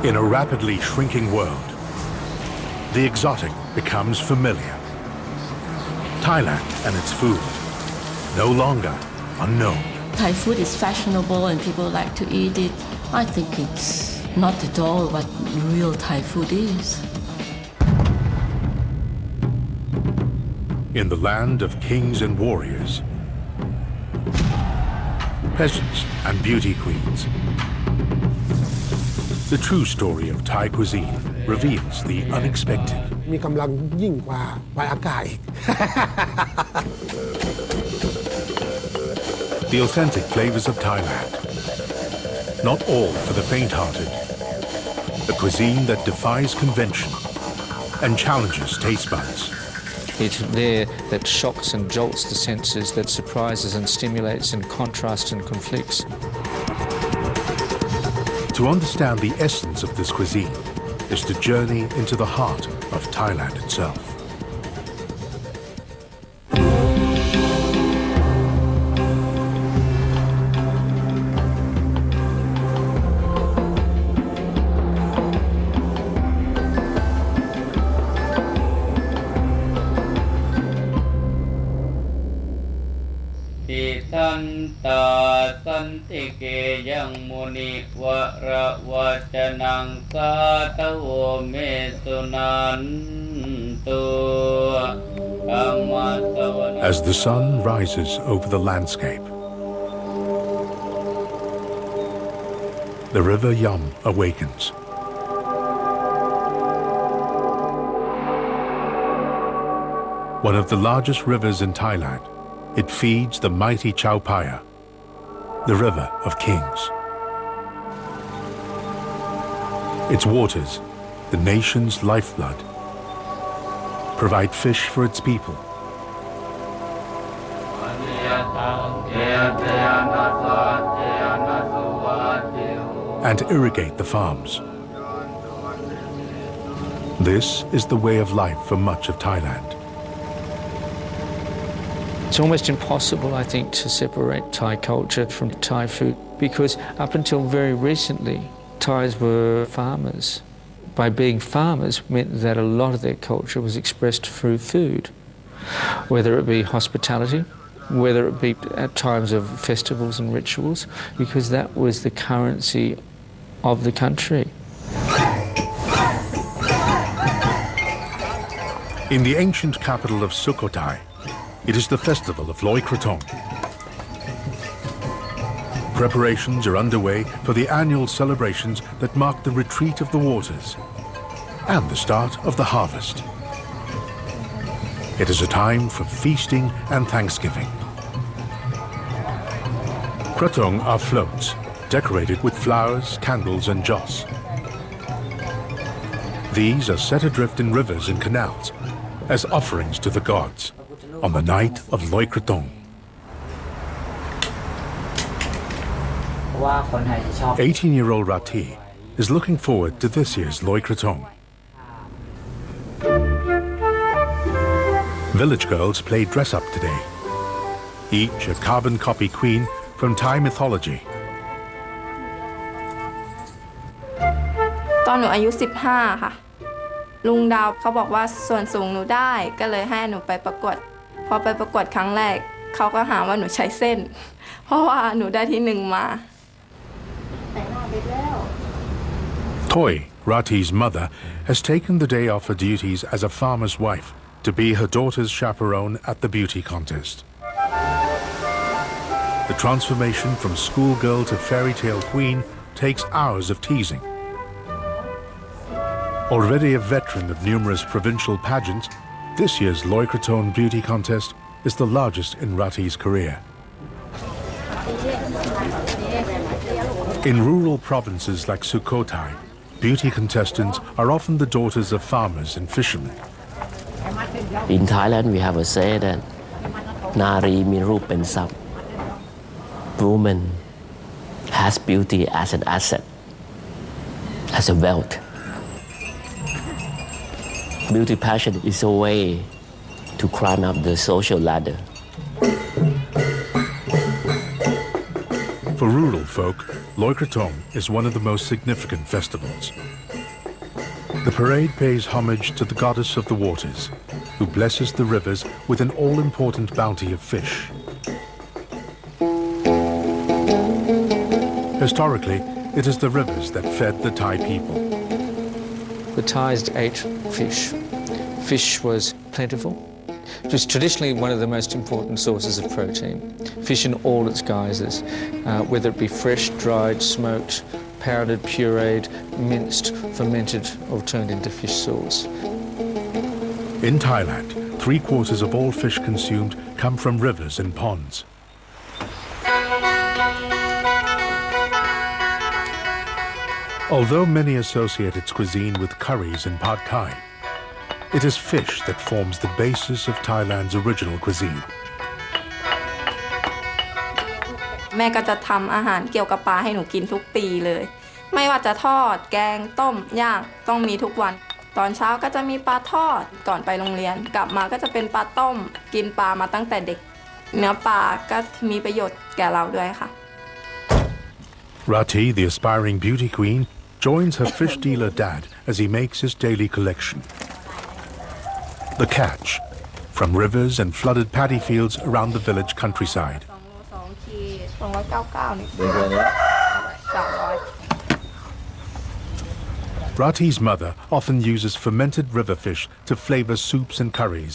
In a rapidly shrinking world, the exotic becomes familiar. Thailand and its food, no longer unknown. Thai food is fashionable and people like to eat it. I think it's not at all what real Thai food is. In the land of kings and warriors, peasants and beauty queens, the true story of Thai cuisine reveals the unexpected. มีกำลังยิ่งกว่าปลายอากาศอีก The authentic flavors of Thailand. Not all for the faint-hearted. A cuisine that defies convention and challenges taste buds. It's there that shocks and jolts the senses, that surprises and stimulates and contrasts and conflicts. To understand the essence of this cuisine is to journey into the heart of Thailand itself. As the sun rises over the landscape, the river Yam awakens. One of the largest rivers in Thailand, it feeds the mighty Chao Phraya, the river of kings. Its waters, the nation's lifeblood, provide fish for its people. And irrigate the farms. This is the way of life for much of Thailand. It's almost impossible, I think, to separate Thai culture from Thai food because up until very recently, Thais were farmers. By being farmers meant that a lot of their culture was expressed through food, whether it be hospitality, whether it be at times of festivals and rituals, because that was the currency of the country. In the ancient capital of Sukhothai, it is the festival of Loi Krathong. Preparations are underway for the annual celebrations that mark the retreat of the waters and the start of the harvest. It is a time for feasting and thanksgiving. Krathong are floats decorated with flowers, candles and joss. These are set adrift in rivers and canals as offerings to the gods on the night of Loi Krathong. 18-year-old Rati is looking forward to this year's Loi Krathong. Village girls play dress-up today, each a carbon copy queen from Thai mythology. ตอนหนูอายุ15ค่ะลุงดาวเขาบอกว่าส่วนสูงหนูได้ก็เลยให้หนูไปประกวดพอไปประกวดครั้งแรกเขาก็หาว่าหนูใช้เส้นเพราะว่าหนูได้ที่1มา Toy, Rati's mother, has taken the day off her duties as a farmer's wife to be her daughter's chaperone at the beauty contest. The transformation from schoolgirl to fairy tale queen takes hours of teasing. Already a veteran of numerous provincial pageants, this year's Loi Krathong beauty contest is the largest in Rati's career. In rural provinces like Sukhothai, beauty contestants are often the daughters of farmers and fishermen. In Thailand, we have a say that Nari mi roop pen sap. Woman has beauty as an asset, as a wealth. Beauty passion is a way to climb up the social ladder. For rural folk, Loi Krathong is one of the most significant festivals. The parade pays homage to the goddess of the waters, who blesses the rivers with an all-important bounty of fish. Historically, it is the rivers that fed the Thai people. The Thais ate fish. Fish was plentiful. It was traditionally one of the most important sources of protein. Fish in all its guises, whether it be fresh, dried, smoked, powdered, pureed, minced, fermented, or turned into fish sauce. In Thailand, 3/4 of all fish consumed come from rivers and ponds. Although many associate its cuisine with curries and pad thai, it is fish that forms the basis of Thailand's original cuisine. แม่ก็จะทำอาหารเกี่ยวกับปลาให้หนูกินทุกปีเลย ไม่ว่าจะทอด แกง ต้ม ย่าง ต้องมีทุกวัน ตอนเช้าก็จะมีปลาทอดก่อนไปโรงเรียน กลับมาก็จะเป็นปลาต้ม กินปลามาตั้งแต่เด็ก เนื้อปลาก็มีประโยชน์แก่เราด้วยค่ะ Rati, the aspiring beauty queen, joins her fish dealer dad as he makes his daily collection. The catch, from rivers and flooded paddy fields around the village countryside. Rati's mother often uses fermented river fish to flavor soups and curries.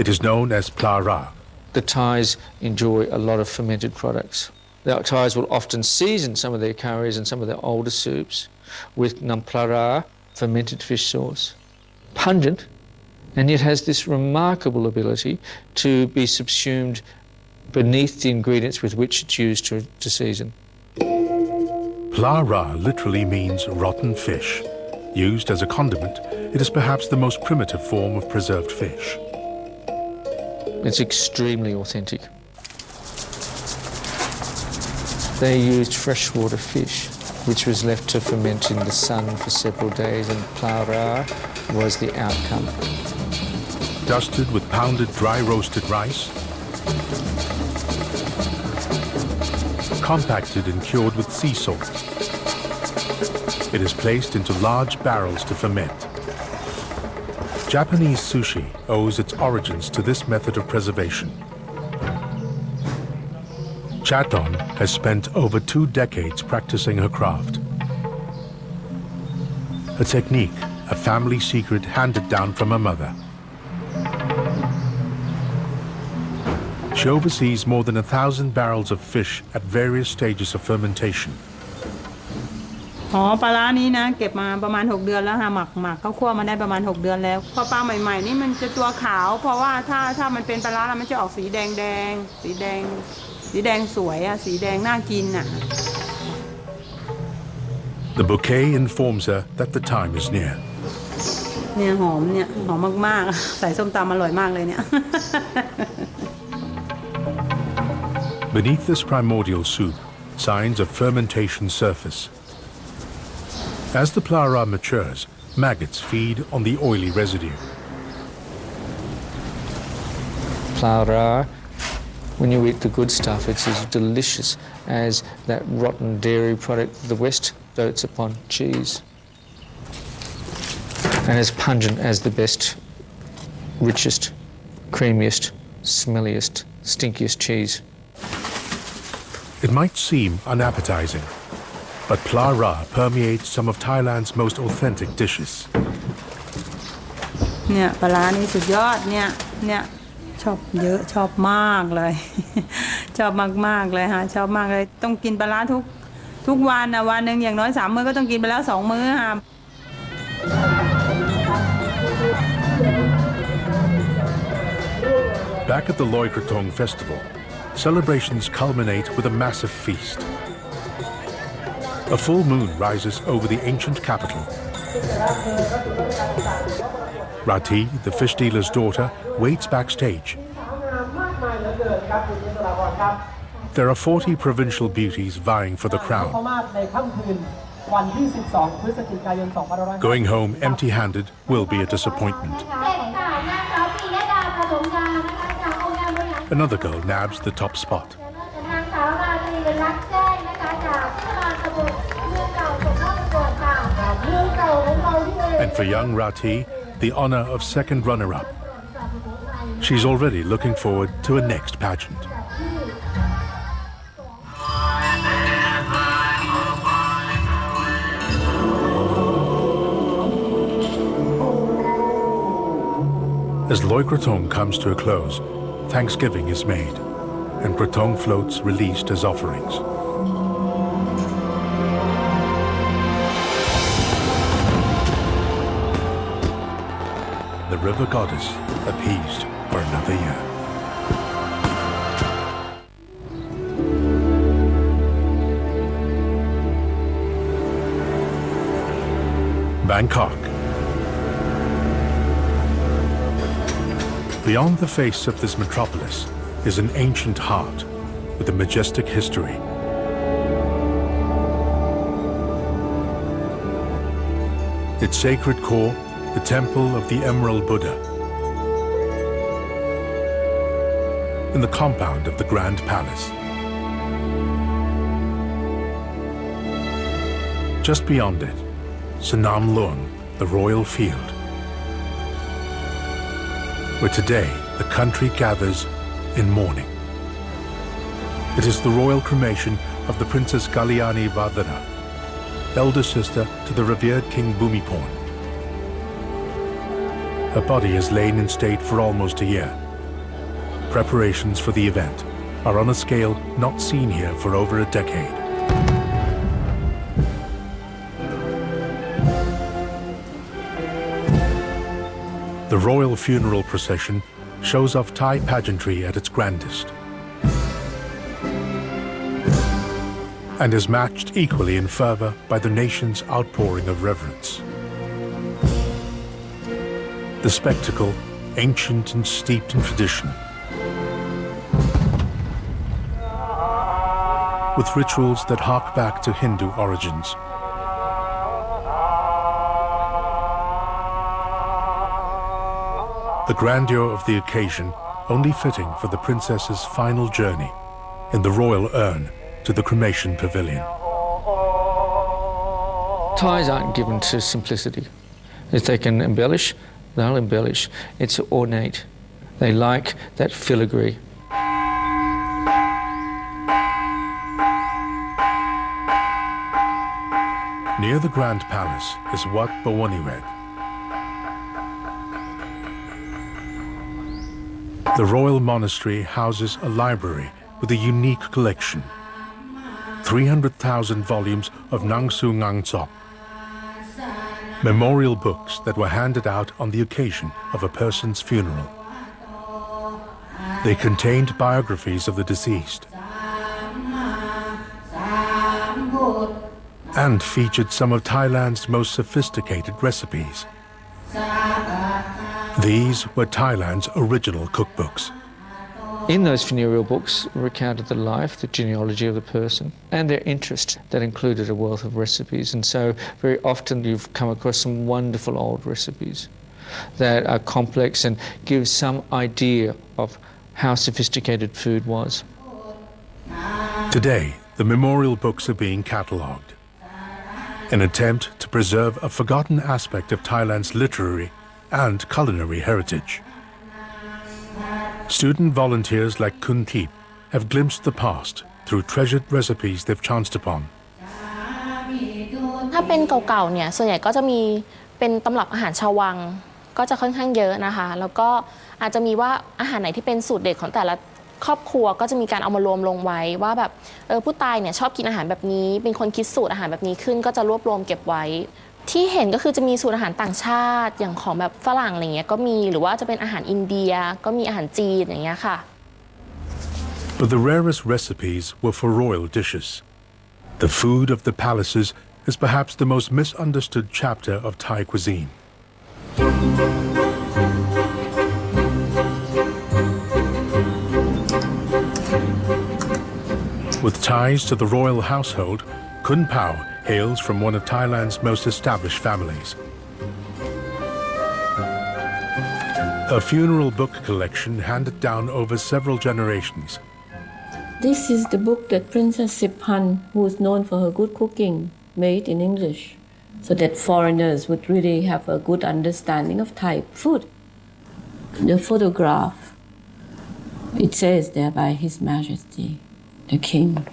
It is known as pla ra. The Thais enjoy a lot of fermented products. The Thais will often season some of their curries and some of their older soups with nam pla ra, fermented fish sauce. Pungent, and yet has this remarkable ability to be subsumed beneath the ingredients with which it's used to season. Pla ra literally means rotten fish. Used as a condiment, it is perhaps the most primitive form of preserved fish. It's extremely authentic. They used freshwater fish, which was left to ferment in the sun for several days, and pla ra was the outcome. Dusted with pounded dry roasted rice, compacted and cured with sea salt. It is placed into large barrels to ferment. Japanese sushi owes its origins to this method of preservation. Chaton has spent over 2 decades practicing her craft. A technique, a family secret handed down from her mother. She oversees more than 1,000 barrels of fish at various stages of fermentation. อ๋อปลาร้านี้นะเก็บมาประมาณ6 เดือนแล้วค่ะหมักข้าวคั่วมาได้ประมาณ6 เดือนแล้วพอปลาใหม่ๆนี่มันจะตัวขาวเพราะว่าถ้ามันเป็นปลาร้าแล้วมันจะออกสีแดงสีแดงสวยอะสีแดงน่ากินอะ The bouquet informs her that the time is near. เนี่ยหอมมากๆใส่ส้มตำอร่อยมากเลยเนี่ย Beneath this primordial soup, signs of fermentation surface. As the pla ra matures, maggots feed on the oily residue. Pla ra, when you eat the good stuff, it's as delicious as that rotten dairy product the West dotes upon, cheese. And as pungent as the best, richest, creamiest, smelliest, stinkiest cheese. It might seem unappetizing, but pla ra permeates some of Thailand's most authentic dishes. เนี่ยปลาร้านี่สุดยอดเนี่ยชอบเยอะชอบมากเลย ชอบมากๆเลยฮะชอบมากเลยต้องกินปลาร้าทุกวันนะวันหนึ่งอย่างน้อย3 มื้อก็ต้องกินไปแล้ว2 มื้อค่ะ Back at the Loi Krathong festival, celebrations culminate with a massive feast. A full moon rises over the ancient capital. Rati, the fish dealer's daughter, waits backstage. There are 40 provincial beauties vying for the crown. Going home empty-handed will be a disappointment. Another girl nabs the top spot. for young Rati the honor of second runner-up. She's already looking forward to a next pageant. As Loi Krathong comes to a close, Thanksgiving is made, and Krathong floats released as offerings. The river goddess appeased for another year. Bangkok. Beyond the face of this metropolis is an ancient heart with a majestic history. Its sacred core, the Temple of the Emerald Buddha. In the compound of the Grand Palace. Just beyond it, Sanam Luang, the royal field, where today the country gathers in mourning. It is the royal cremation of the Princess Kalyani Vardhana, elder sister to the revered King Bhumibol. Her body has lain in state for almost a year. Preparations for the event are on a scale not seen here for over a decade. The royal funeral procession shows off Thai pageantry at its grandest, and is matched equally in fervor by the nation's outpouring of reverence. The spectacle, ancient and steeped in tradition, with rituals that hark back to Hindu origins. The grandeur of the occasion only fitting for the princess's final journey in the royal urn to the cremation pavilion. Thais aren't given to simplicity. If they can embellish, they'll embellish. It's ornate. They like that filigree. Near the Grand Palace is Wat Bawaniwet. The royal monastery houses a library with a unique collection. 300,000 volumes of Nang Su Ngang Tsop, memorial books that were handed out on the occasion of a person's funeral. They contained biographies of the deceased and featured some of Thailand's most sophisticated recipes. These were Thailand's original cookbooks. In those funereal books recounted the life, the genealogy of the person, and their interest that included a wealth of recipes. And so very often you've come across some wonderful old recipes that are complex and give some idea of how sophisticated food was. Today, the memorial books are being catalogued, an attempt to preserve a forgotten aspect of Thailand's literary and culinary heritage. Student volunteers like Kun Tip have glimpsed the past through treasured recipes they've chanced upon. ถ้าเป็นเก่าๆเนี่ยส่วนใหญ่ก็จะมีเป็นตำรับอาหารชาววังก็จะค่อนข้างเยอะนะคะแล้วก็อาจจะมีว่าอาหารไหนที่เป็นสูตรเด็ดของแต่ละครอบครัวก็จะมีการเอามารวมลงไว้ว่าแบบผู้ตายเนี่ยชอบกินอาหารแบบนี้เป็นคนคิดสูตรอาหารแบบนี้ขึ้นก็จะรวบรวมเก็บไว้ที่เห็นก็คือจะมีสูตรอาหารต่างชาติอย่างของแบบฝรั่งอะไรเงี้ยก็มีหรือว่าจะเป็นอาหารอินเดียก็มีอาหารจีนอย่างเงี้ยค่ะ But the rarest recipes were for royal dishes. The food of the palaces is perhaps the most misunderstood chapter of Thai cuisine. With ties to the royal household, Kun Pao hails from one of Thailand's most established families. Her funeral book collection handed down over several generations. This is the book that Princess Siphan, who is known for her good cooking, made in English. so that foreigners would really have a good understanding of Thai food. The photograph, it says there by His Majesty, the King.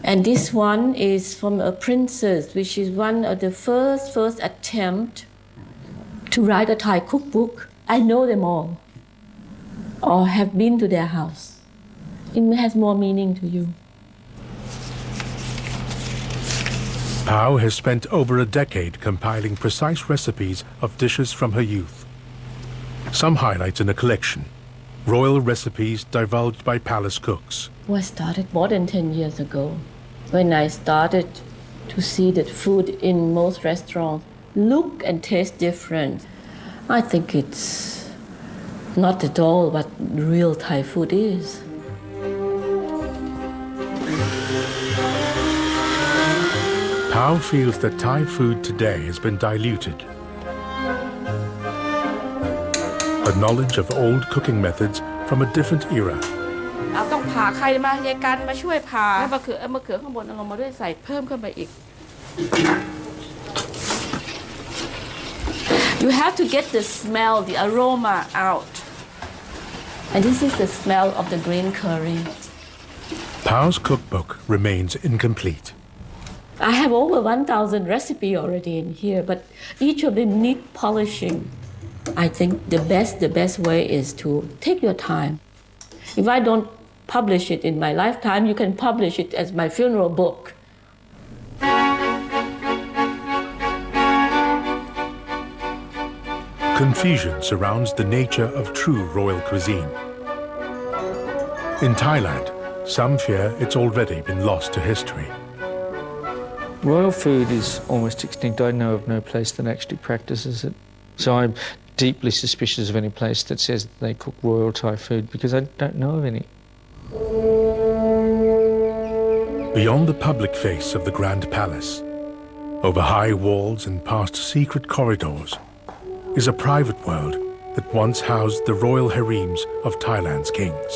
And this one is from a princess, which is one of the first attempt to write a Thai cookbook. I know them all, or have been to their house. It has more meaning to you. Pao has spent over a decade compiling precise recipes of dishes from her youth. Some highlights in a collection, royal recipes divulged by palace cooks. I started more than 10 years ago, when I started to see that food in most restaurants look and taste different. I think it's not at all what real Thai food is. Pao feels that Thai food today has been diluted. Her knowledge of old cooking methods from a different era. ต้องผ่าใครมายายกันมาช่วยผ่าแล้วมะเขือข้างบนเอาลงมาด้วยใส่เพิ่มขึ้นไปอีก You have to get the smell, the aroma out. And this is the smell of the green curry. Pao's cookbook remains incomplete. I have over 1,000 recipes already in here, but each of them need polishing. I think the best way is to take your time. If I don't publish it in my lifetime, you can publish it as my funeral book. Confusion surrounds the nature of true royal cuisine. In Thailand, some fear it's already been lost to history. Royal food is almost extinct. I know of no place that actually practices it. So I'm deeply suspicious of any place that says they cook royal Thai food because I don't know of any. Beyond the public face of the Grand Palace, over high walls and past secret corridors, is a private world that once housed the royal harems of Thailand's kings.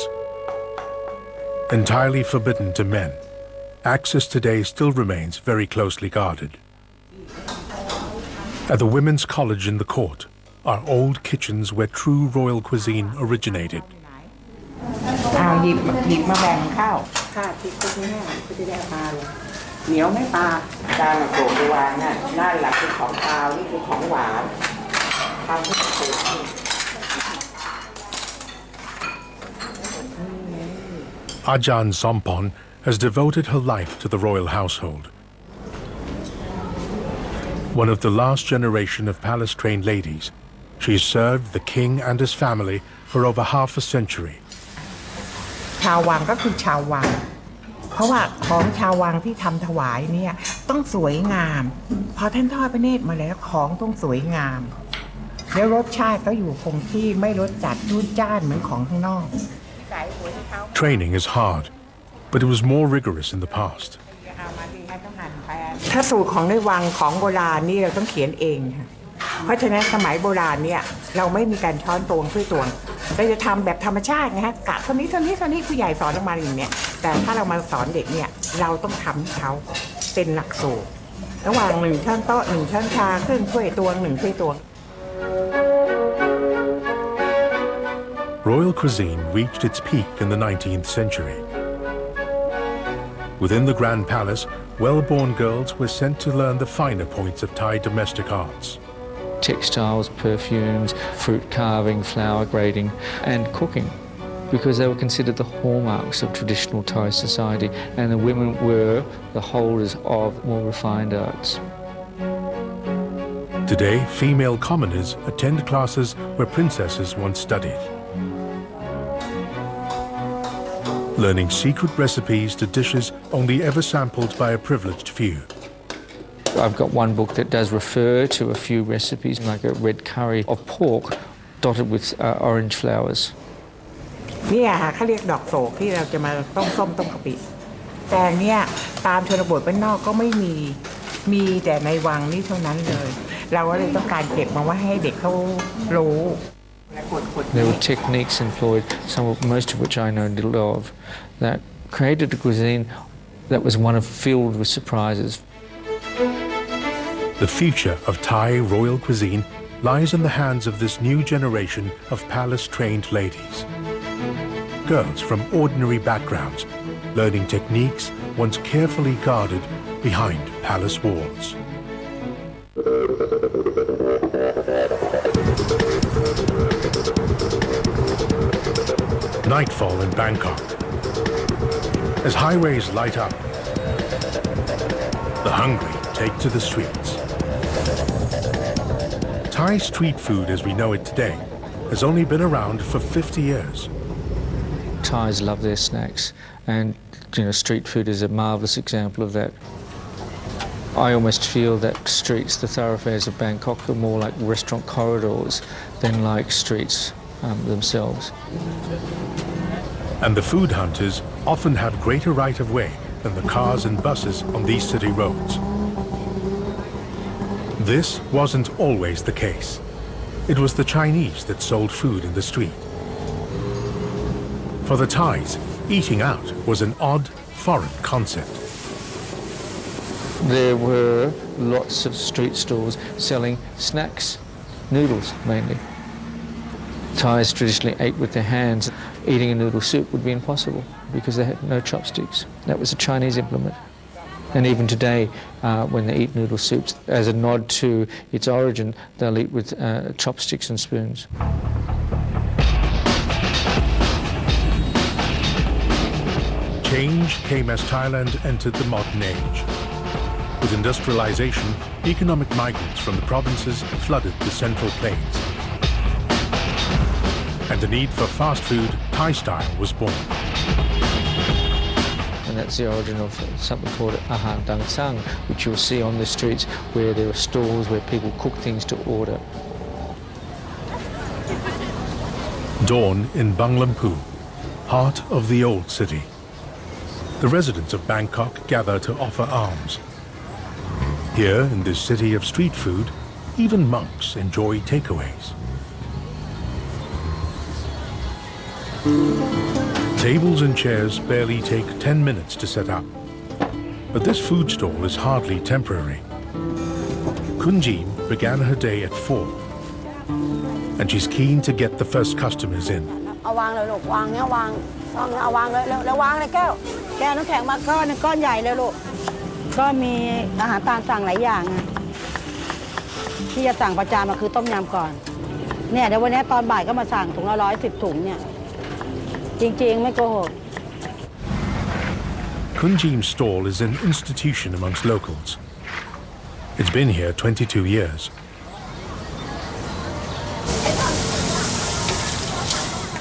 Entirely forbidden to men, access today still remains very closely guarded. At the Women's College in the court are old kitchens where true royal cuisine originated. หยิบมาแบ่งข้าวที่คุกนี่ให้ก็จะได้ปลาเลยเหนียวไม่ปลาจานโขลกวางนั่นหลักคือของคาวนี่คือของหวานข้าวที่โขลก Ajahn Sompon has devoted her life to the royal household. One of the last generation of palace-trained ladies, she's served the king and his family for over half a century. ชาววังก็คือชาววังเพราะว่าของชาววังที่ทำถวายเนี่ยต้องสวยงามพอท่านทอดพระเนตรมาแล้วของต้องสวยงามแล้วรสชาติก็อยู่คงที่ไม่รสจัดจุ้นจ้านเหมือนของข้างนอก Training is hard, but it was more rigorous in the past. ถ้าสูตรของในวังของโบราณนี่เราต้องเขียนเองค่ะเพราะฉะนั้นสมัยโบราณเนี่ยเราไม่มีการช้อนตวงถ้วยตวงเราจะทำแบบธรรมชาตินะฮะกะเท่านี้ผู้ใหญ่สอนออกมาอย่างเนี้ยแต่ถ้าเรามาสอนเด็กเนี่ยเราต้องทำให้เขาเป็นหลักสูตรระหว่าง1 ช้อนโต๊ะ1 ช้อนชาครึ่งถ้วยตวง1 ถ้วยตวง Royal cuisine reached its peak in the 19th century. Within the Grand Palace, well-born girls were sent to learn the finer points of Thai domestic arts. Textiles, perfumes, fruit carving, flour grating and cooking because they were considered the hallmarks of traditional Thai society and the women were the holders of more refined arts. Today, female commoners attend classes where princesses once studied. Learning secret recipes to dishes only ever sampled by a privileged few. I've got one book that does refer to a few recipes, like a red curry of pork dotted with orange flowers. เนี่ยค่ะเขาเรียกดอกโศกที่เราจะมาต้มส้มต้มกะปิแต่เนี่ยตามชนบทบ้านนอกก็ไม่มีแต่ในวังนี่เท่านั้นเลยเราก็เลยต้องการเก็บมาไว้ให้เด็กเขารู้ There were techniques employed, most of which I know little of, that created a cuisine that was one of filled with surprises. The future of Thai royal cuisine lies in the hands of this new generation of palace-trained ladies. Girls from ordinary backgrounds, learning techniques once carefully guarded behind palace walls. Nightfall in Bangkok. As highways light up, the hungry take to the streets. Thai street food as we know it today has only been around for 50 years. Thais love their snacks, and street food is a marvellous example of that. I almost feel that streets, the thoroughfares of Bangkok, are more like restaurant corridors than like streets themselves. And the food hunters often have greater right-of-way than the cars and buses on these city roads. This wasn't always the case. It was the Chinese that sold food in the street. For the Thais, eating out was an odd, foreign concept. There were lots of street stalls selling snacks, noodles mainly. Thais traditionally ate with their hands. Eating a noodle soup would be impossible because they had no chopsticks. That was a Chinese implement. And even today, when they eat noodle soups, as a nod to its origin, they'll eat with chopsticks and spoons. Change came as Thailand entered the modern age. With industrialization, economic migrants from the provinces flooded the central plains. And the need for fast food, Thai style, was born. And that's the origin of something called ahan dang sang, which you'll see on the streets where there are stalls where people cook things to order. Dawn in Banglampu, heart of the old city. The residents of Bangkok gather to offer alms. Here, in this city of street food, even monks enjoy takeaways. Tables and chairs barely take 10 minutes to set up. But this food stall is hardly temporary. Kunjim began her day at 4, and she's keen to get the first customers in. เอาวางเลยลูกวางเนี่ยวางเอาวางเลยแล้ววางเลยแก้วน้ำแข็งมาก้อนใหญ่เลยลูกก็มีอาหารตามสั่งหลายอย่างไงที่จะสั่งประจำคือต้มยำก่อนเนี่ยเดี๋ยววันนี้ตอนบ่ายก็มาสั่งถุงละ110 ถุงเนี่ยจริงๆไม่โกหก Kunjim's stall is an institution amongst locals. It's been here 22 years.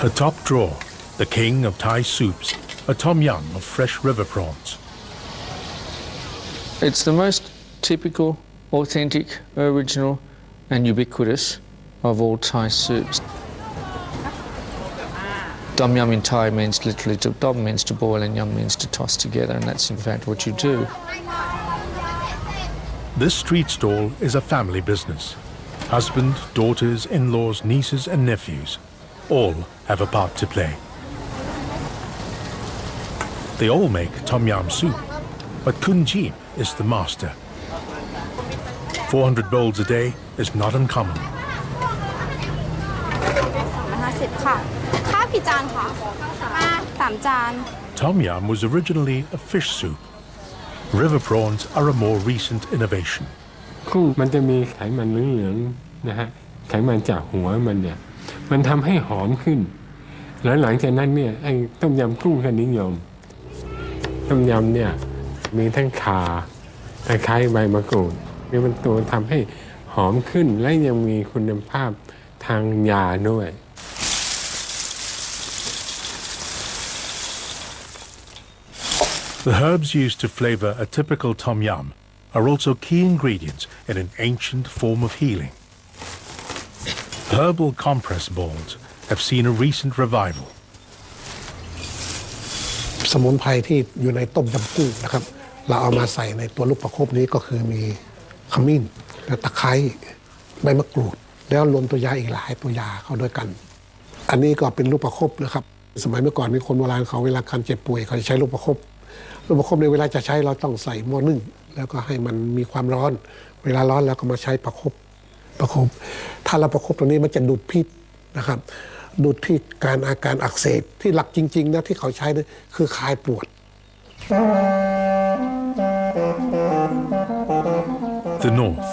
Her top drawer, the king of Thai soups, a tom yum of fresh river prawns. It's the most typical, authentic, original and ubiquitous of all Thai soups. Tom yum in Thai means literally to dom means to boil and yum means to toss together, and that's in fact what you do. This street stall is a family business. Husband, daughters, in-laws, nieces and nephews all have a part to play. They all make tom yum soup, but Kunjim is the master. 400 bowls a day is not uncommon. 250 ค่ะข้าวกี่จานคะ3 จาน Tom yum was originally a fish soup. River prawns are a more recent innovation. กุ้งมันจะมีไขมันเหลืองๆนะฮะไขมันจากหัวมันเนี่ยมันทำให้หอมขึ้นแล้วหลังจากนั้นเนี่ยไอ้ต้มยำกุ้งก็นิยมต้มยำเนี่ยมีทั้งข่าตะไคร้ใบมะกรูดนี่มันตัวทำให้หอมขึ้นและยังมีคุณภาพทางยาด้วย The herbs used to flavor a typical tom yum are also key ingredients in an ancient form of healing. Herbal compress balls have seen a recent revival. สมุนไพรที่อยู่ในต้มยำกุ้งนะครับเราเอามาใส่ในตัวลูกประคบนี้ก็คือมีขมิ้นและตะไคร้ใบมะกรูดแล้วรวมตัวยาอีกหลายตัวยาเข้าด้วยกัน อันนี้ก็เป็นลูกประคบนะครับสมัยเมื่อก่อนนี้คนโบราณเขาเวลาการเจ็บป่วยเขาจะใช้ลูกประคบในเวลาจะใช้เราต้องใส่หม้อนึ่งแล้วก็ให้มันมีความร้อนเว เวลาร้อนแล้วก็มาใช้ประคบถ้าเราประคบตรงนี้มันจะดูดพิษนะครับดูดที่อาการอักเสบที่หลักจริงๆนะที่เขาใช้นี่คือคลายปวด The north,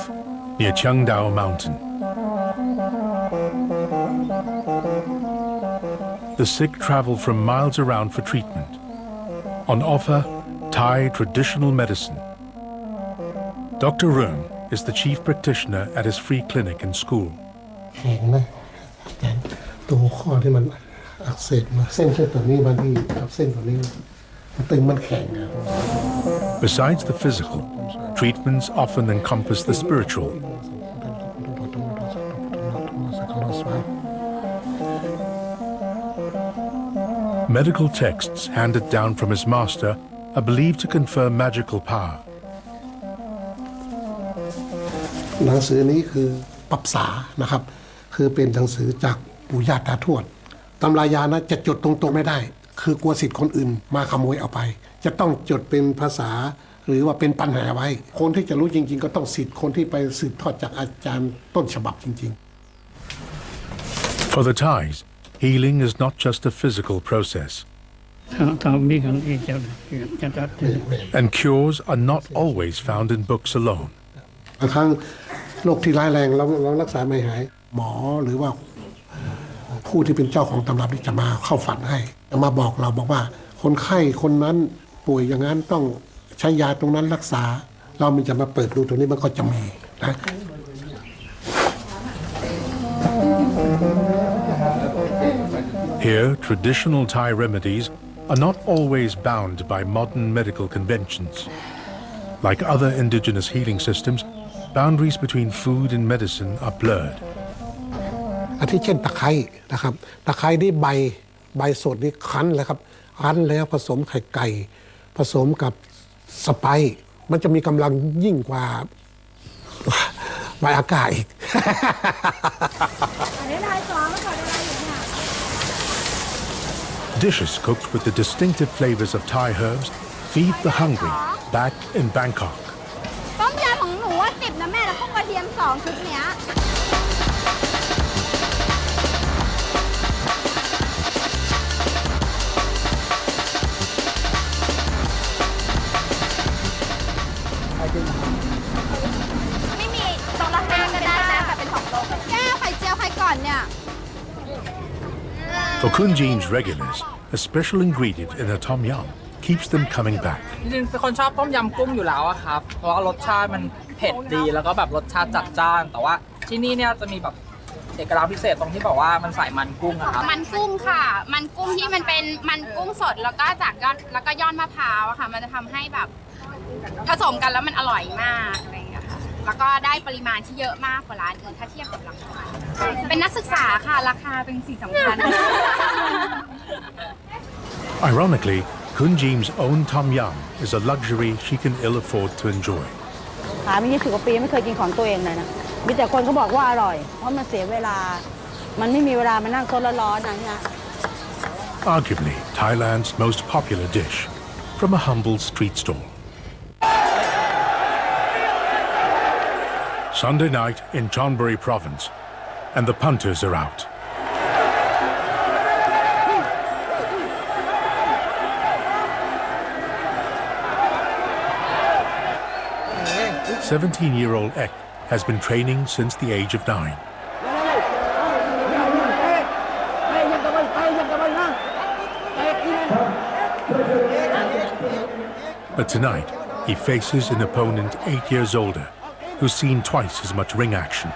near Chiangdao Mountain. The sick travel from miles around for treatment. On offer, Thai traditional medicine. Dr. Rung is the chief practitioner at his free clinic and school. แข็งนะตัวข้อที่มันอักเสบมาเส้นตัวนี้บางทีกับเส้นตัวนี้มันตึงมันแข็ง Besides the physical, treatments often encompass the spiritual. Medical texts handed down from his master are believed to confer magical power. หนังสือนี้คือปับษานะครับคือเป็นหนังสือจากปู่ย่าตาทวดตำรายานะจะจดตรงๆไม่ได้คือกลัวสิทธิ์คนอื่นมาขโมยเอาไปจะต้องจดเป็นภาษาหรือว่าเป็นปัญหาไว้คนที่จะรู้จริงๆก็ต้องสิทธิ์คนที่ไปสืบทอดจากอาจารย์ต้นฉบับจริงๆ For the Thais, healing is not just a physical process. And cures are not always found in books alone. บางครั้งโรคที่ร้ายแรงเรารักษาไม่หายหมอหรือว่าผู้ที่เป็นเจ้าของตำรับนี่จะมาเข้าฝันให้จะมาบอกเราบอกว่าคนไข้คนนั้นป่วยอย่างนั้นต้องใช้ยาตรงนั้นรักษาเรามันจะมาเปิดดูตรงนี้มันก็จะมีนะ Here, traditional Thai remedies are not always bound by modern medical conventions. Like other indigenous healing systems, boundaries between food and medicine are blurred. อาทิเช่นตะไคร้นะครับตะไคร้นี่ใบสดนี่คั้นแล้วครับคั้นแล้วผสมไข่ไก่ผสมกับสไปซ์มันจะมีกำลังยิ่งกว่าใบอากาศอีก Dishes cooked with the distinctive flavors of Thai herbs feed the hungry back in Bangkok. ต้มยำของหนูว่า10นะแม่แล้วก็กระเทียม2ชุดเนี้ย ไม่มีตัวละ5ก็ได้นะแต่เป็น2โลแก้วไข่เจียวไข่ก่อนเนี่ย For Kunjin's regulars, a special ingredient in a tom yum keeps them coming back. จริงๆเป็นคนชอบต้มยำกุ้งอยู่แล้วอะครับเพราะว่ารสชาติมันเผ็ดดีแล้วก็แบบรสชาติจัดจ้านแต่ว่าที่นี่เนี่ยจะมีแบบเอกลักษณ์พิเศษตรงที่บอกว่ามันใส่มันกุ้งอะครับมันกุ้งค่ะมันกุ้งที่มันเป็นมันกุ้งสดแล้วก็จากยอดแล้วก็ยอดมะพร้าวอะค่ะมันจะทำให้แบบผสมกันแล้วมันอร่อยมากอะไรอย่างเงี้ยค่ะแล้วก็ได้ปริมาณที่เยอะมากกว่าร้านอื่นถ้าเทียบกับราคาเป็นนักศึกษาค่ะราคาเป็นสิ่งสำคัญ Ironically, Kunjin's own tom yum is a luxury she can ill afford to enjoy. ขายมา20 กว่าปีไม่เคยกินของตัวเองเลยนะมีแต่คนเขาบอกว่าอร่อยเพราะมันเสียเวลามันไม่มีเวลามานั่งซดร้อนๆนะ Arguably Thailand's most popular dish from a humble street stall. Sunday night in Chonburi province, and the punters are out. "17-year-old Ek has been training since the age of 9. But tonight, he faces an opponent 8 years older, who's seen twice as much ring action.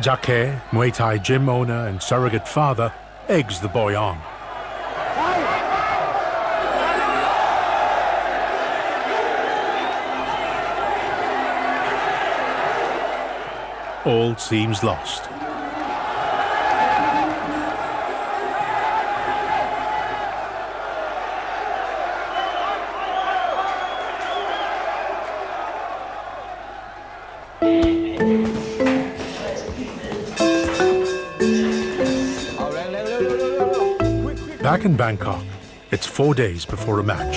Jacquet, Muay Thai gym owner and surrogate father, eggs the boy on. All seems lost. Back in Bangkok, it's 4 days before a match.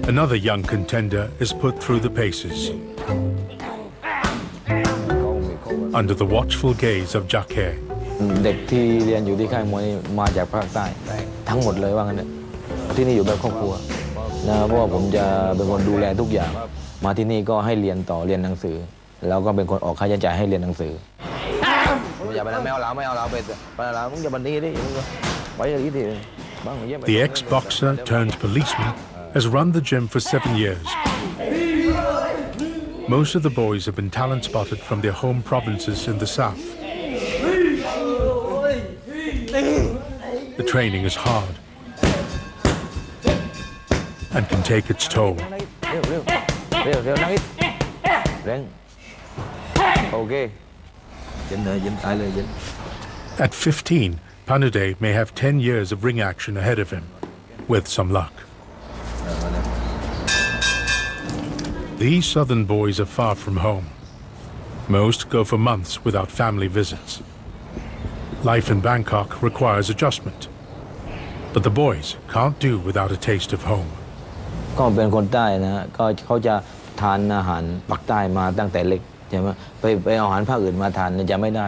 Another young contender is put through the paces under the watchful gaze of Jacquet. เด็กที่เรียนอยู่ที่ค่ายมวยนี่มาจากภาคใต้ทั้งหมดเลยว่างั้นเนี่ยที่นี่อยู่แบบครอบครัวนะเพราะว่าผมจะเป็นคนดูแลทุกอย่างมาที่นี่ก็ให้เรียนต่อเรียนหนังสือแล้วก็เป็นคนออกค่าใช้จ่ายให้เรียนหนังสืออย่าไปไม่เอาเราไปเรามึงอย่าบันนี้ดิไปอย่างนี้ดิ The ex-boxer turned policeman has run the gym for 7 years. Most of the boys have been talent spotted from their home provinces in the south. The training is hard and can take its toll. At 15, Panude may have 10 years of ring action ahead of him, with some luck. These southern boys are far from home. Most go for months without family visits. Life in Bangkok requires adjustment. But the boys can't do without a taste of home. ก็เป็นคนใต้นะก็เขาจะทานอาหารปักใต้มาตั้งแต่เล็กใช่ไหมไปเอาอาหารภาคอื่นมาทานจะไม่ได้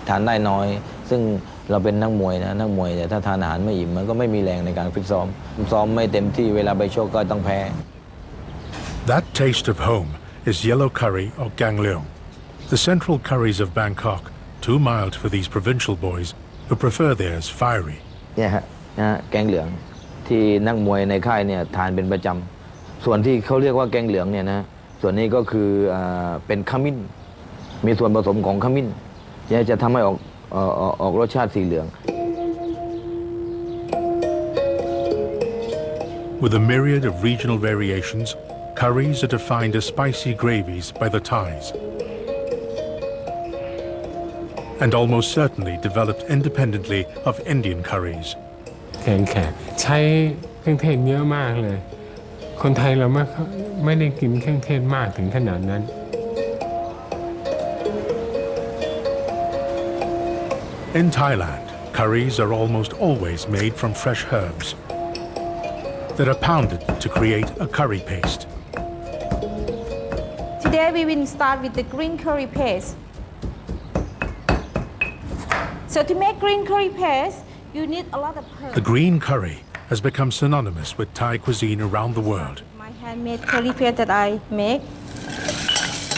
ทานได้น้อยซึ่งเราเป็นนักมวยนะนักมวยแต่ถ้าทานอาหารไม่อิ่มมันก็ไม่มีแรงในการฟิตซ้อมไม่เต็มที่เวลาไปชกก็ต้องแพ้ That taste of home is yellow curry or gang leong, the central curries of Bangkok, too mild for these provincial boys who prefer theirs fiery. เนี่ยฮะแกงเหลืองที่นักมวยในค่ายเนี่ยทานเป็นประจำส่วนที่เขาเรียกว่าแกงเหลืองเนี่ยนะส่วนนี้ก็คือเป็นขมิ้นมีส่วนผสมของขมิ้นจะทำให้ออกรสชาติสีเหลือง With a myriad of regional variations, curries are defined as spicy gravies by the Thais, and almost certainly developed independently of Indian curries. แกงแขกใช้เครื่องเทศเยอะมากเลยคนไทยเราไม่ได้กินเครื่องเทศมากถึงขนาดนั้น In Thailand, curries are almost always made from fresh herbs that are pounded to create a curry paste. Today we will start with the green curry paste. So to make green curry paste, you need a lot of herbs. The green curry has become synonymous with Thai cuisine around the world. My handmade curry paste that I make.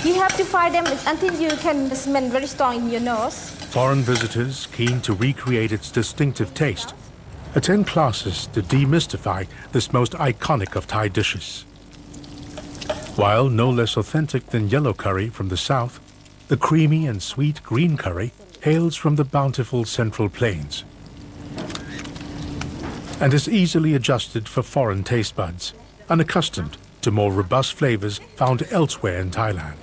You have to fry them until you can smell very strong in your nose. Foreign visitors keen to recreate its distinctive taste attend classes to demystify this most iconic of Thai dishes. While no less authentic than yellow curry from the south, the creamy and sweet green curry hails from the bountiful central plains and is easily adjusted for foreign taste buds, unaccustomed to more robust flavors found elsewhere in Thailand.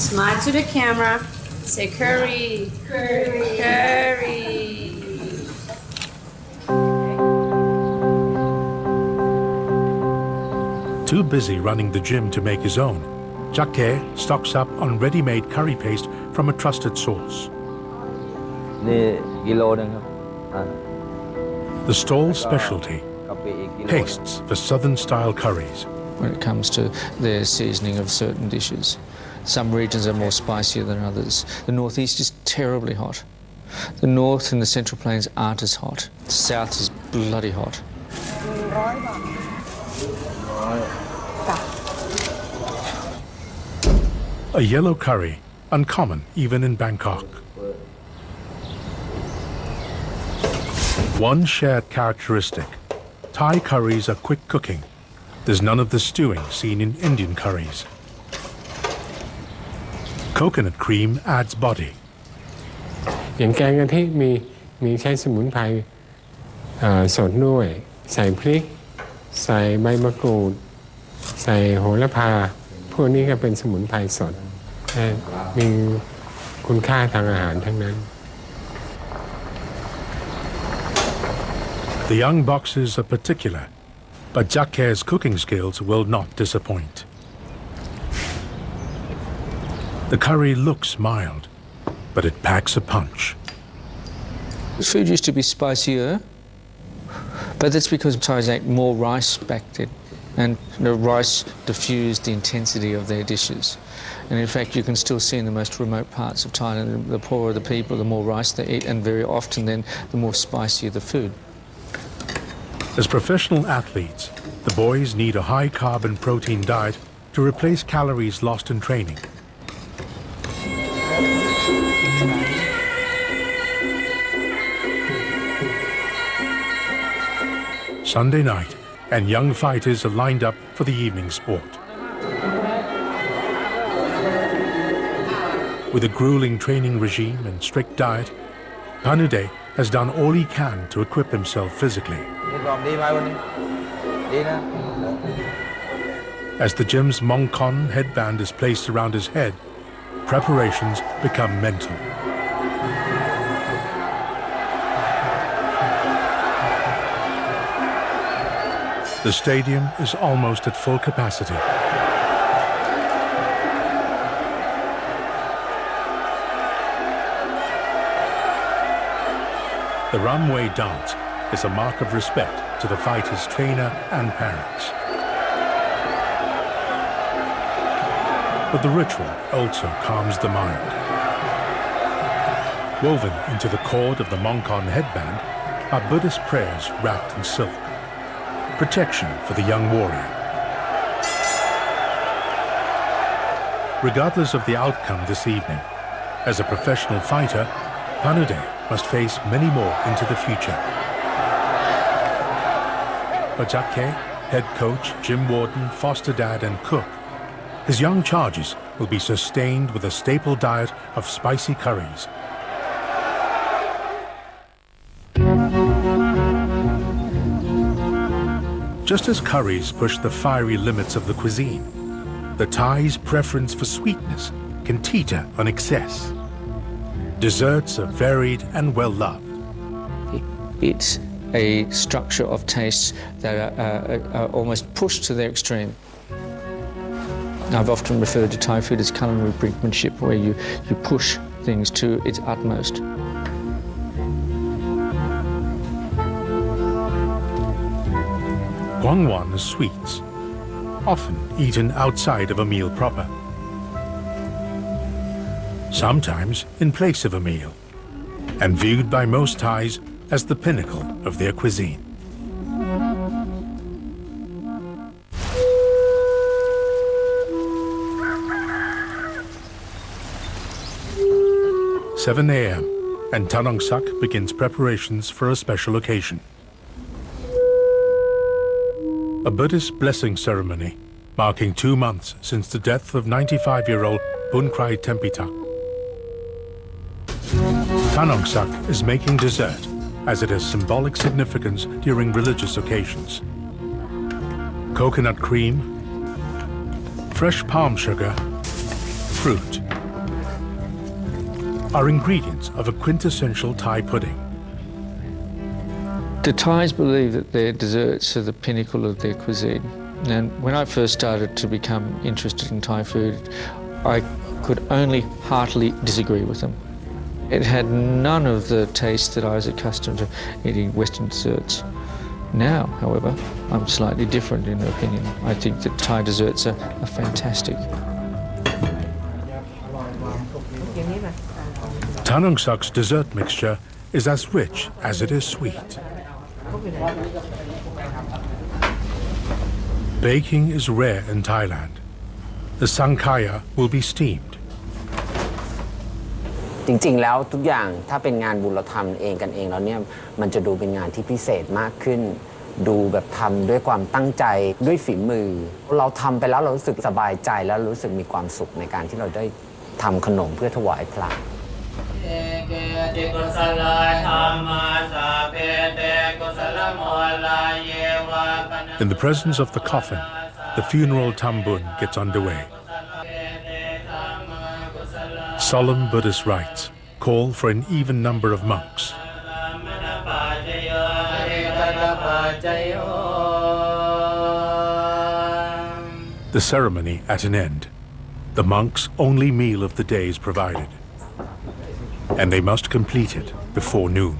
Smile to the camera. Say curry. Curry. Curry. Too busy running the gym to make his own, Jacquet stocks up on ready-made curry paste from a trusted source. นี่กิโลนึงครับ The stall's specialty, pastes for southern-style curries. When it comes to their seasoning of certain dishes, some regions are more spicier than others. The northeast is terribly hot. The north and the central plains aren't as hot. The south is bloody hot. A yellow curry, uncommon even in Bangkok. One shared characteristic, Thai curries are quick cooking. There's none of the stewing seen in Indian curries. Coconut cream adds body. อย่างแกงกะทิมีใช้สมุนไพรสดด้วยใส่พริกใส่ใบมะกรูดใส่โหระพาพวกนี้ก็เป็นสมุนไพรสดมีคุณค่าทางอาหารทั้งนั้น The young boxers are particular, but Jacquet's cooking skills will not disappoint. The curry looks mild, but it packs a punch. Food used to be spicier, But that's because Thais ate more rice back then, and the rice diffused the intensity of their dishes. And in fact, you can still see in the most remote parts of Thailand, the poorer the people, the more rice they eat, and very often then the more spicier the food. As professional athletes, the boys need a high-carb and protein diet to replace calories lost in training. Sunday night, and young fighters are lined up for the evening sport. With a grueling training regime and strict diet, Panude has done all he can to equip himself physically. As the gym's Mongkon headband is placed around his head, preparations become mental. The stadium is almost at full capacity. The runway dance is a mark of respect to the fighter's trainer and parents. But the ritual also calms the mind. Woven into the cord of the Mongkon headband are Buddhist prayers wrapped in silk, protection for the young warrior. Regardless of the outcome this evening, as a professional fighter, Panude must face many more into the future. Bajake, head coach, gym warden, foster dad and cook, his young charges will be sustained with a staple diet of spicy curries. Just as curries push the fiery limits of the cuisine, the Thais' preference for sweetness can teeter on excess. Desserts are varied and well-loved. It's a structure of tastes that are almost pushed to their extreme. I've often referred to Thai food as culinary brinkmanship, where you push things to its utmost. Guangwan are sweets, often eaten outside of a meal proper. Sometimes in place of a meal, and viewed by most Thais as the pinnacle of their cuisine. "7 a.m. and Tanong Sak begins preparations for a special occasion. A Buddhist blessing ceremony marking 2 months since the death of 95-year-old Bunkrai Tempitak. Tanong Sak is making dessert as it has symbolic significance during religious occasions. Coconut cream, fresh palm sugar, fruit are ingredients of a quintessential Thai pudding. The Thais believe that their desserts are the pinnacle of their cuisine. And when I first started to become interested in Thai food, I could only heartily disagree with them. It had none of the taste that I was accustomed to eating Western desserts. Now, however, I'm slightly different in opinion. I think that Thai desserts are fantastic. Tanong Sak's dessert mixture is as rich as it is sweet. Baking is rare in Thailand. The sankaya will be steamed. จริงๆแล้วทุกอย่างถ้าเป็นงานบุญเราทำเองกันเองแล้วเนี่ยมันจะดูเป็นงานที่พิเศษมากขึ้นดูแบบทำด้วยความตั้งใจด้วยฝีมือเราทำไปแล้วเรารู้สึกสบายใจแล้วรู้สึกมีความสุขในการที่เราได้ทำขนมเพื่อถวายพระ In the presence of the coffin, the funeral tambun gets underway. Solemn Buddhist rites call for an even number of monks. The ceremony at an end, the monks' only meal of the day is provided, and they must complete it before noon.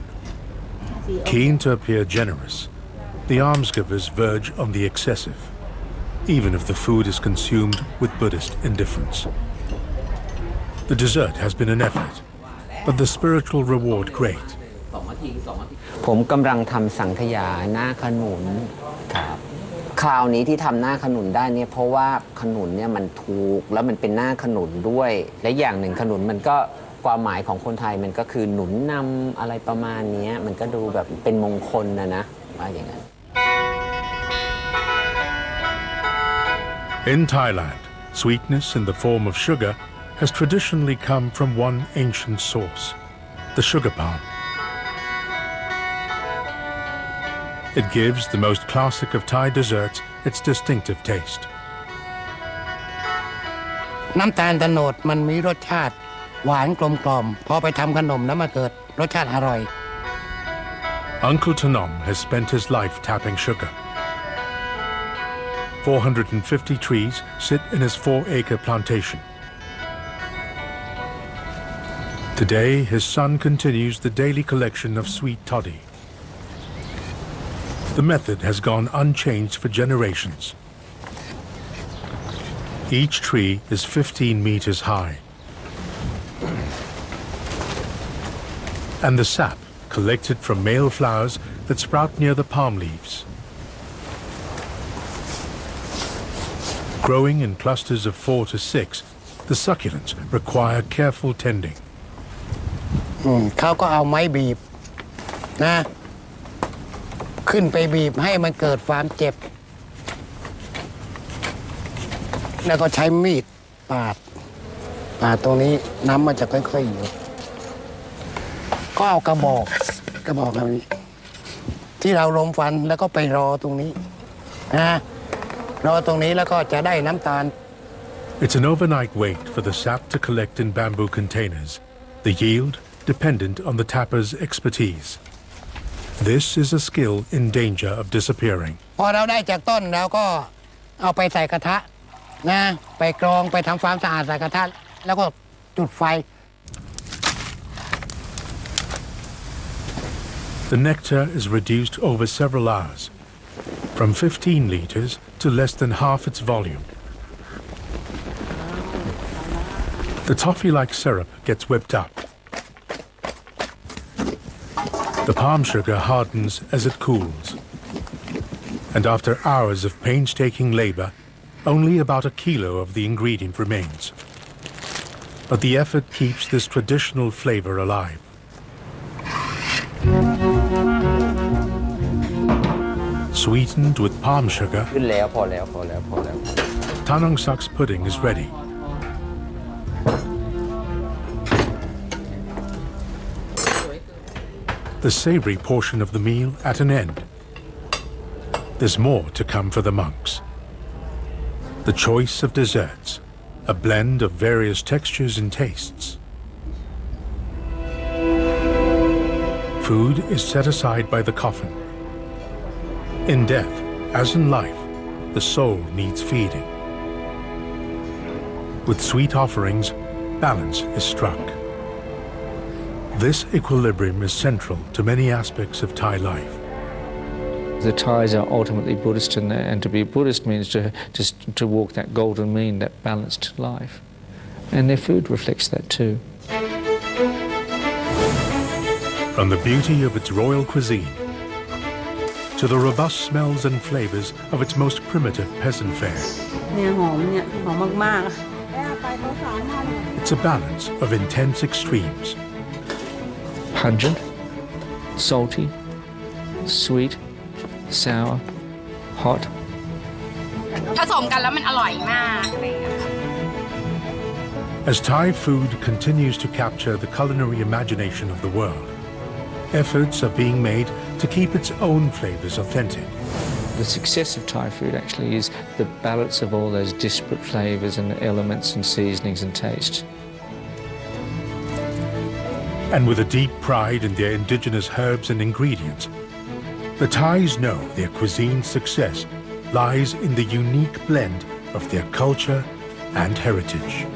Keen to appear generous, the almsgivers verge on the excessive, even if the food is consumed with Buddhist indifference. The dessert has been an effort, but the spiritual reward great. ผมกำลังทำสังขยาหน้าขนุนครับคราวนี้ที่ทำหน้าขนุนได้เนี่ยเพราะว่าขนุนเนี่ยมันถูกแล้วมันเป็นหน้าขนุนด้วยและอย่างหนึ่งขนุนมันก็ความหมายของคนไทยมันก็คือหนุนนำอะไรประมาณนี้มันก็ดูแบบเป็นมงคลนะว่าอย่างนั้น In Thailand, sweetness in the form of sugar has traditionally come from one ancient source, the sugar palm. It gives the most classic of Thai desserts its distinctive taste. น้ำตาลโตนดมันมีรสชาติหวานกลมกล่อมพอไปทำขนมแล้วมาเกิดรสชาติอร่อย Uncle Tanom has spent his life tapping sugar. 450 trees sit in his 4-acre plantation. Today, his son continues the daily collection of sweet toddy. The method has gone unchanged for generations. Each tree is 15 meters high. And the sap collected from male flowers that sprout near the palm leaves. Growing in clusters of 4 to 6, the succulents require careful tending. เขาก็เอาไม้บีบนะขึ้นไปบีบให้มันเกิดความเจ็บแล้วก็ใช้มีดปาดตรงนี้น้ำมันจะค่อยๆอยู่ก็เอากระบอกแบบนี้ที่เราลมฟันแล้วก็ไปรอตรงนี้นะรอตรงนี้แล้วก็จะได้น้ำตาล It's an overnight wait for the sap to collect in bamboo containers. The yield dependent on the tapper's expertise. This is a skill in danger of disappearing. พอเราได้จากต้นแล้วก็เอาไปใส่กระทะนะไปกรองไปทำความสะอาดใส่กระทะแล้วก็จุดไฟ The nectar is reduced over several hours, from 15 liters to less than half its volume. The toffee-like syrup gets whipped up. The palm sugar hardens as it cools. And after hours of painstaking labor, only about a kilo of the ingredient remains. But the effort keeps this traditional flavor alive. Sweetened with palm sugar, ขึ้นแล้วพอแล้ว Tanong Sak's pudding is ready. The savory portion of the meal at an end. There's more to come for the monks. The choice of desserts, a blend of various textures and tastes. Food is set aside by the coffin. In death, as in life, the soul needs feeding. With sweet offerings, balance is struck. This equilibrium is central to many aspects of Thai life. The Thais are ultimately Buddhist, and to be Buddhist means to walk that golden mean, that balanced life. And their food reflects that too. From the beauty of its royal cuisine to the robust smells and flavors of its most primitive peasant fare. เนี่ยหอมมาก It's a balance of intense extremes. Pungent, salty, sweet, sour, hot. ผสมกันแล้วมันอร่อยมากอะไรอย่างเงี้ย As Thai food continues to capture the culinary imagination of the world, efforts are being made to keep its own flavors authentic. The success of Thai food actually is the balance of all those disparate flavors and elements and seasonings and tastes. And with a deep pride in their indigenous herbs and ingredients, the Thais know their cuisine's success lies in the unique blend of their culture and heritage.